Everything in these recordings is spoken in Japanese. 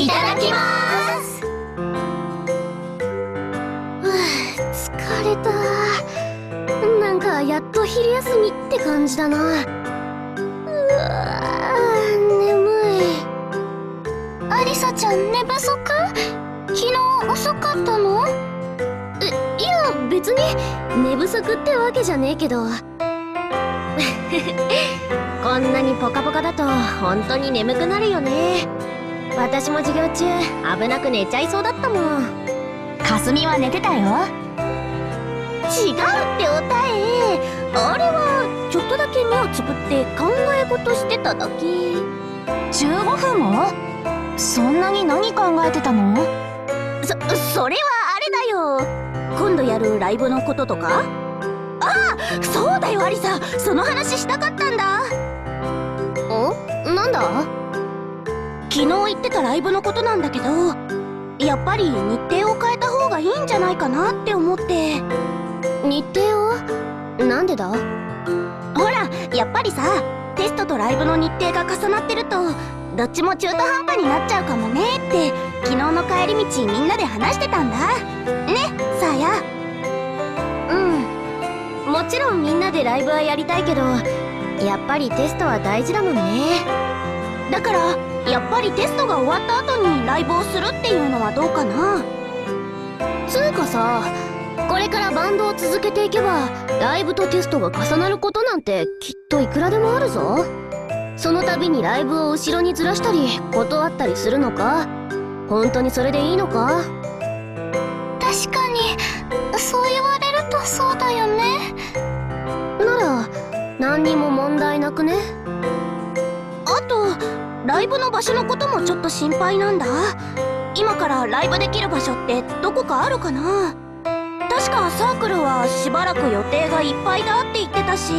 いただきます。疲れた。なんかやっと昼休みって感じだな。眠い。アリサちゃん寝不足？昨日遅かったの？いや別に寝不足ってわけじゃねえけどこんなにポカポカだと本当に眠くなるよね。私も授業中危なく寝ちゃいそうだったもん。かすみは寝てたよ。違うっておたえ。あれはちょっとだけ目をつぶって考え事してただけ。15分も？そんなに何考えてたの？それはあれだよ。今度やるライブのこととか。ああ、そうだよアリサ、その話したかったんだ。なんだ？昨日言ってたライブのことなんだけど、やっぱり日程を変えた方がいいんじゃないかなって思って。日程を？なんでだ？ほら、やっぱりさ、テストとライブの日程が重なってるとどっちも中途半端になっちゃうかもねって昨日の帰り道みんなで話してたんだね、さあや。もちろんみんなでライブはやりたいけど、やっぱりテストは大事だもんね。だからやっぱりテストが終わった後にライブをするっていうのはどうかな。つうかさ、これからバンドを続けていけばライブとテストが重なることなんてきっといくらでもあるぞ。その度にライブを後ろにずらしたり断ったりするのか？本当にそれでいいのか？確かにそう言われるとそうだよね。なら何にも問題なくね？あとライブの場所のこともちょっと心配なんだ。今からライブできる場所ってどこかあるかな？確かサークルはしばらく予定がいっぱいだって言ってたし。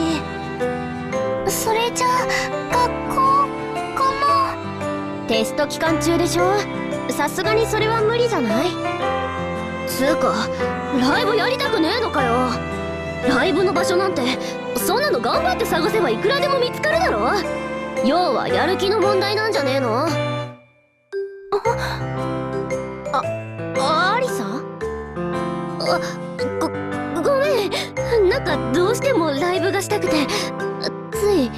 それじゃあ学校かな？テスト期間中でしょ。さすがにそれは無理じゃない？つうかライブやりたくねえのかよ。ライブの場所なんてそんなの頑張って探せばいくらでも見つかるだろ。要はやる気の問題なんじゃねえの？アリサ？ごめん、なんかどうしてもライブがしたくてつい。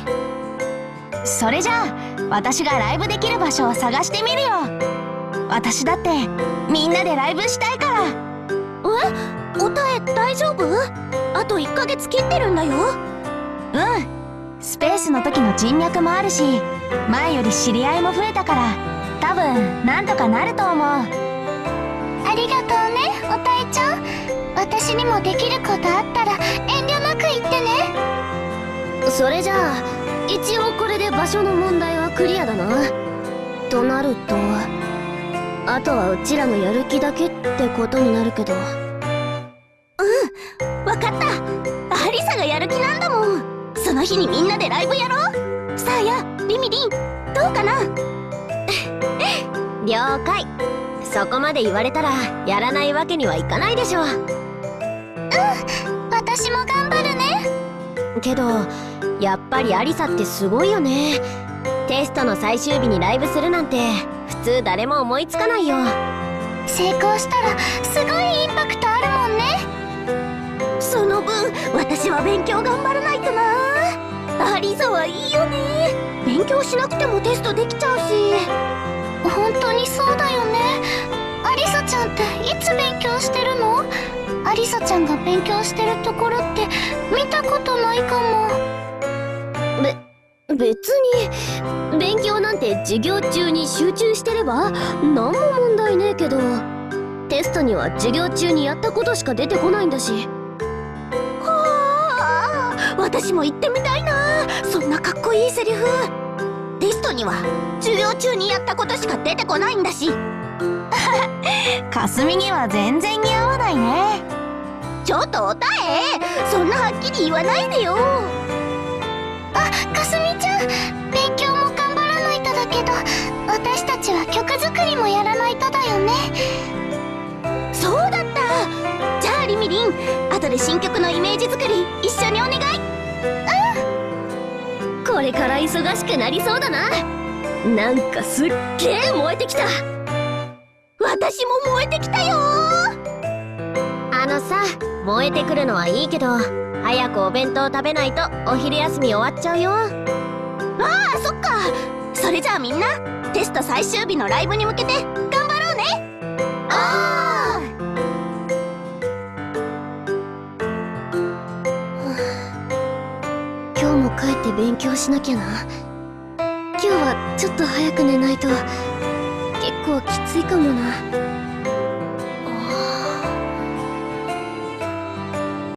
それじゃあ私がライブできる場所を探してみるよ。私だってみんなでライブしたいから。おたえ大丈夫？あと1ヶ月切ってるんだよ。スペースの時の人脈もあるし前より知り合いも増えたから多分なんとかなると思う。ありがとうねおたえちゃん。私にもできることあったら遠慮なく言ってね。それじゃあ一応これで場所の問題はクリアだな。となるとあとはうちらのやる気だけってことになるけど。わかった。アリサがやる気なんだもん。その日にみんなでライブやろう。さあやリミリンどうかな？了解。そこまで言われたらやらないわけにはいかないでしょ。私も頑張るね。けどやっぱりアリサってすごいよね。テストの最終日にライブするなんて普通誰も思いつかないよ。成功したらすごいインパクトあるもんね。その分私は勉強頑張らないとな。アリサはいいよね。勉強しなくてもテストできちゃうし。本当にそうだよね。アリサちゃんっていつ勉強してるの？アリサちゃんが勉強してるところって見たことないかも。別に勉強なんて授業中に集中してれば何も問題ねえけど、テストには授業中にやったことしか出てこないんだし。はあ、私も言ってみたいな。そんなかっこいいセリフ。テストには授業中にやったことしか出てこないんだし。かすみには全然似合わないね。ちょっとおたえ、そんなはっきり言わないでよ。かすみちゃん、勉強も頑張らないとだけど私たちは曲作りもやらないとだよね。そうだった。じゃあリミリン、後で新曲のイメージ作り一緒にお願い。これから忙しくなりそうだな。なんかすっげえ燃えてきた。私も燃えてきたよ。あのさ、燃えてくるのはいいけど、早くお弁当食べないとお昼休み終わっちゃうよ。ああ、そっか。それじゃあみんな、テスト最終日のライブに向けて頑張ろうね。ああ。今日も帰って勉強しなきゃな。今日はちょっと早く寝ないと結構きついかもな。